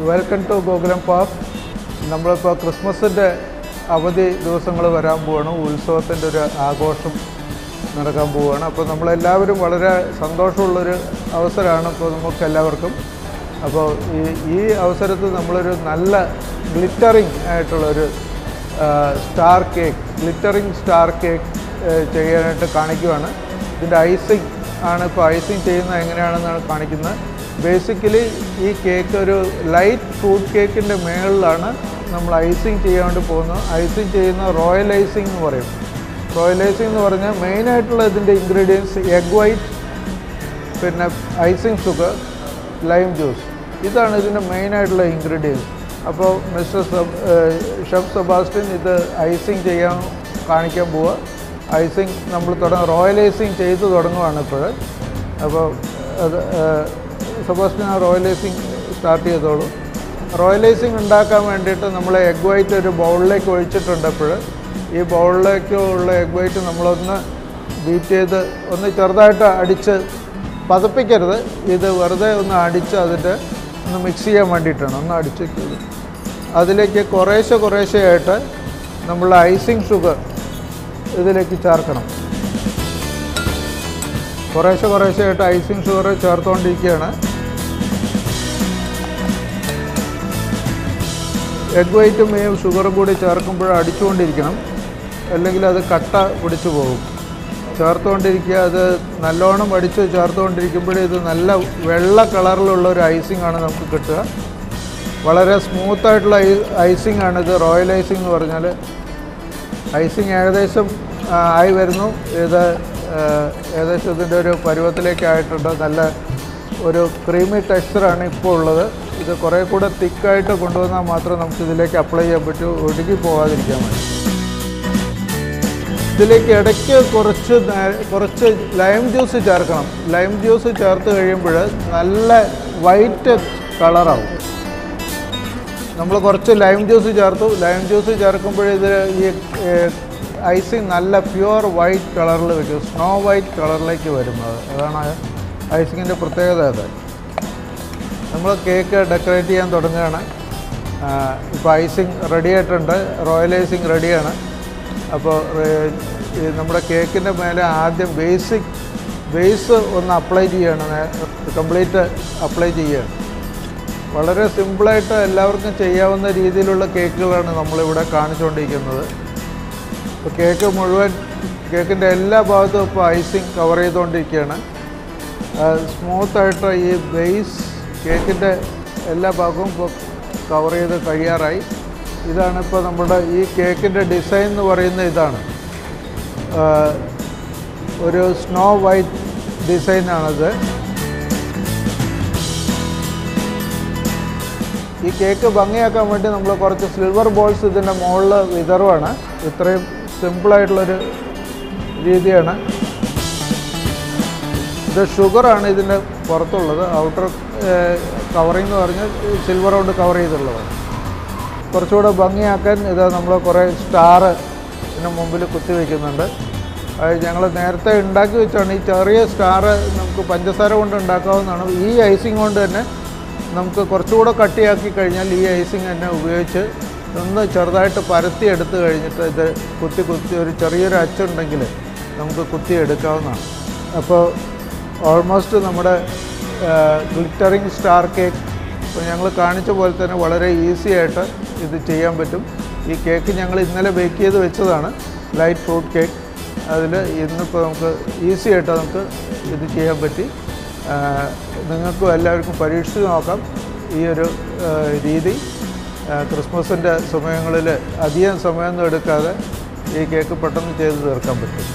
Welcome to Gokulam park. നമ്മളിപ്പോൾ ക്രിസ്മസിൻ്റെ അവധി ദിവസങ്ങൾ വരാൻ പോവാണ്. ഉത്സവത്തിൻ്റെ ഒരു ആഘോഷം നടക്കാൻ പോവുകയാണ്. അപ്പോൾ നമ്മളെല്ലാവരും വളരെ സന്തോഷമുള്ളൊരു അവസരമാണ് ഇപ്പോൾ നമുക്കെല്ലാവർക്കും. അപ്പോൾ ഈ അവസരത്തിൽ നമ്മളൊരു നല്ല ഗ്ലിറ്ററിങ് ആയിട്ടുള്ളൊരു ഗ്ലിറ്ററിങ് സ്റ്റാർ കേക്ക് ചെയ്യാനായിട്ട് കാണിക്കുകയാണ്. ഇതിൻ്റെ ഐസിങ് ആണ് ഇപ്പോൾ ഐസിങ് ചെയ്യുന്നത് എങ്ങനെയാണെന്നാണ് കാണിക്കുന്നത്. ബേസിക്കലി ഈ കേക്ക് ഒരു ലൈറ്റ് ഫ്രൂട്ട് കേക്കിൻ്റെ മുകളിലാണ് നമ്മൾ ഐസിങ് ചെയ്യാൻ വേണ്ടി പോകുന്നത്. ഐസിങ് ചെയ്യുന്ന റോയൽ ഐസിങ് എന്ന് പറയും. റോയൽ ഐസിങ് എന്ന് പറഞ്ഞാൽ മെയിനായിട്ടുള്ള ഇതിൻ്റെ ഇൻഗ്രീഡിയൻസ് എഗ് വൈറ്റ്, പിന്നെ ഐസിങ് ഷുഗർ, ലൈം ജ്യൂസ്. ഇതാണ് ഇതിൻ്റെ മെയിനായിട്ടുള്ള ഇൻഗ്രീഡിയൻസ്. അപ്പോൾ മിസ്റ്റർ ഷെഫ് സെബാസ്റ്റ്യൻ ഇത് ഐസിങ് ചെയ്യാൻ കാണിക്കാൻ പോവുക. ഐസിങ് നമ്മൾ റോയൽ ഐസിങ് ചെയ്ത് തുടങ്ങുകയാണ് ഇപ്പോൾ. അപ്പോൾ അത് സെബാസ്റ്റ്യൻ ആ റോയൽ ഐസിങ് സ്റ്റാർട്ട് ചെയ്തോളൂ. റോയൽ ഐസിങ് ഉണ്ടാക്കാൻ വേണ്ടിയിട്ട് നമ്മൾ എഗ് വൈറ്റ് ഒരു ബൗളിലേക്ക് ഒഴിച്ചിട്ടുണ്ട്. ഇപ്പോൾ ഈ ബൗളിലേക്കുള്ള എഗ് വൈറ്റ് നമ്മളൊന്ന് ബീറ്റ് ചെയ്ത് ഒന്ന് ചെറുതായിട്ട് അടിച്ച് പതപ്പിക്കരുത്. ഇത് വെറുതെ ഒന്ന് അടിച്ച് അതിൻ്റെ ഒന്ന് മിക്സ് ചെയ്യാൻ വേണ്ടിയിട്ടാണ്. ഒന്ന് അടിച്ച് അതിലേക്ക് കുറേശ്ശെയായിട്ട് നമ്മൾ ഐസിങ് ഷുഗർ ഇതിലേക്ക് ചേർക്കണം. കുറേശ്ശെയായിട്ട് ഐസിങ് ഷുഗർ ചേർത്തുകൊണ്ടിരിക്കുകയാണ്. എഗ് വൈറ്റും ഈ ഷുഗറും കൂടി ചേർക്കുമ്പോൾ അടിച്ചുകൊണ്ടിരിക്കണം, അല്ലെങ്കിൽ അത് കട്ട പിടിച്ചു പോകും. ചേർത്തുകൊണ്ടിരിക്കുക. അത് നല്ലോണം അടിച്ച് ചേർത്തുകൊണ്ടിരിക്കുമ്പോൾ ഇത് നല്ല വെള്ള കളറിലുള്ള ഒരു ഐസിങ് ആണ് നമുക്ക് കിട്ടുക. വളരെ സ്മൂത്തായിട്ടുള്ള ഐസിങ് ആണ് ഇത്. റോയൽ ഐസിങ് എന്ന് പറഞ്ഞാൽ ഐസിങ് ഏകദേശം ആയി വരുന്നു. ഇത് ഏകദേശം ഇതിൻ്റെ ഒരു പരുവത്തിലേക്കായിട്ടുണ്ട്. നല്ല ഒരു ക്രീമി ടെക്സ്ചറാണ് ഇപ്പോൾ ഉള്ളത്. ഇത് കുറേ കൂടെ തിക്കായിട്ട് കൊണ്ടുവന്നാൽ മാത്രമേ നമുക്ക് ഇതിലേക്ക് അപ്ലൈ ചെയ്യാൻ പറ്റൂ, ഒഴുകി പോകാതിരിക്കാൻ വേണ്ടി. ഇതിലേക്ക് ഇടയ്ക്ക് കുറച്ച് ലൈം ജ്യൂസ് ചേർക്കണം. ലൈം ജ്യൂസ് ചേർത്ത് കഴിയുമ്പോൾ നല്ല വൈറ്റ് കളറാവും. നമ്മൾ കുറച്ച് ലൈം ജ്യൂസ് ചേർത്തു. ലൈം ജ്യൂസ് ചേർക്കുമ്പോൾ ഇത് ഈ ഐസിങ് നല്ല പ്യുവർ വൈറ്റ് കളറിൽ വയ്ക്കും, സ്നോ വൈറ്റ് കളറിലേക്ക് വരുന്നത്. അതാണ് ഐസിങ്ങിൻ്റെ പ്രത്യേകത. അത് നമ്മൾ കേക്ക് ഡെക്കറേറ്റ് ചെയ്യാൻ തുടങ്ങുകയാണ്. ഇപ്പോൾ ഐസിങ് റെഡി ആയിട്ടുണ്ട്, റോയൽ ഐസിങ് റെഡിയാണ്. അപ്പോൾ നമ്മുടെ കേക്കിൻ്റെ മേലെ ആദ്യം ബേസ് ഒന്ന് അപ്ലൈ ചെയ്യുകയാണ്, കംപ്ലീറ്റ് അപ്ലൈ ചെയ്യുകയാണ്. വളരെ സിമ്പിളായിട്ട് എല്ലാവർക്കും ചെയ്യാവുന്ന രീതിയിലുള്ള കേക്കുകളാണ് നമ്മളിവിടെ കാണിച്ചുകൊണ്ടിരിക്കുന്നത്. ഇപ്പോൾ കേക്കിൻ്റെ എല്ലാ ഭാഗത്തും ഇപ്പോൾ ഐസിങ് കവർ ചെയ്തുകൊണ്ടിരിക്കുകയാണ്. സ്മൂത്തായിട്ട് ഈ ബേസ് കേക്കിൻ്റെ എല്ലാ ഭാഗവും ഇപ്പോൾ കവർ ചെയ്ത് കഴിയാറായി. ഇതാണിപ്പോൾ നമ്മുടെ ഈ കേക്കിൻ്റെ ഡിസൈൻ എന്ന് പറയുന്നത്. ഇതാണ് ഒരു സ്നോ വൈറ്റ് ഡിസൈനാണിത്. ഈ കേക്ക് ഭംഗിയാക്കാൻ വേണ്ടി നമ്മൾ കുറച്ച് സിൽവർ ബോൾസ് ഇതിൻ്റെ മുകളിൽ വിതറുവാണ്. ഇത്രയും സിമ്പിളായിട്ടുള്ളൊരു രീതിയാണ്. ഇത് ഷുഗറാണ് ഇതിൻ്റെ പുറത്തുള്ളത്. ഔട്ടർ കവറിങ് എന്ന് പറഞ്ഞാൽ സിൽവർ കൊണ്ട് കവർ ചെയ്തുള്ളതാണ്. കുറച്ചുകൂടെ ഭംഗിയാക്കാൻ ഇത് നമ്മൾ കുറേ സ്റ്റാർ ഇതിന് മുമ്പിൽ കുത്തിവെക്കുന്നുണ്ട്. അത് ഞങ്ങൾ നേരത്തെ ഉണ്ടാക്കി വെച്ചാണ്. ഈ ചെറിയ സ്റ്റാർ നമുക്ക് പഞ്ചസാര കൊണ്ട് ഉണ്ടാക്കാവുന്നതാണ്. ഈ ഐസിങ് കൊണ്ട് തന്നെ നമുക്ക് കുറച്ചുകൂടെ കട്ടിയാക്കി കഴിഞ്ഞാൽ ഈ ഐസിങ് തന്നെ ഉപയോഗിച്ച് ഒന്ന് ചെറുതായിട്ട് പരത്തി എടുത്ത് കഴിഞ്ഞിട്ട് ഇത് കുത്തി ഒരു ചെറിയൊരു അച്ചുണ്ടെങ്കിൽ നമുക്ക് കുത്തി എടുക്കാവുന്നതാണ്. അപ്പോൾ ഓൾമോസ്റ്റ് നമ്മുടെ ഗ്ലിറ്ററിങ് സ്റ്റാർ കേക്ക് ഇപ്പോൾ ഞങ്ങൾ കാണിച്ച പോലെ തന്നെ വളരെ ഈസി ആയിട്ട് ഇത് ചെയ്യാൻ പറ്റും. ഈ കേക്ക് ഞങ്ങൾ ഇന്നലെ ബേക്ക് ചെയ്ത് വെച്ചതാണ്, ലൈറ്റ് ഫ്രൂട്ട് കേക്ക്. അതിൽ ഇന്നിപ്പോൾ നമുക്ക് ഈസി ആയിട്ട് നമുക്ക് ഇത് ചെയ്യാൻ പറ്റി. നിങ്ങൾക്കും എല്ലാവർക്കും പരീക്ഷിച്ച് നോക്കാം ഈ ഒരു രീതി. ക്രിസ്മസിൻ്റെ സമയങ്ങളിൽ അധികം സമയമൊന്നും എടുക്കാതെ ഈ കേക്ക് പെട്ടെന്ന് ചെയ്ത് തീർക്കാൻ പറ്റും.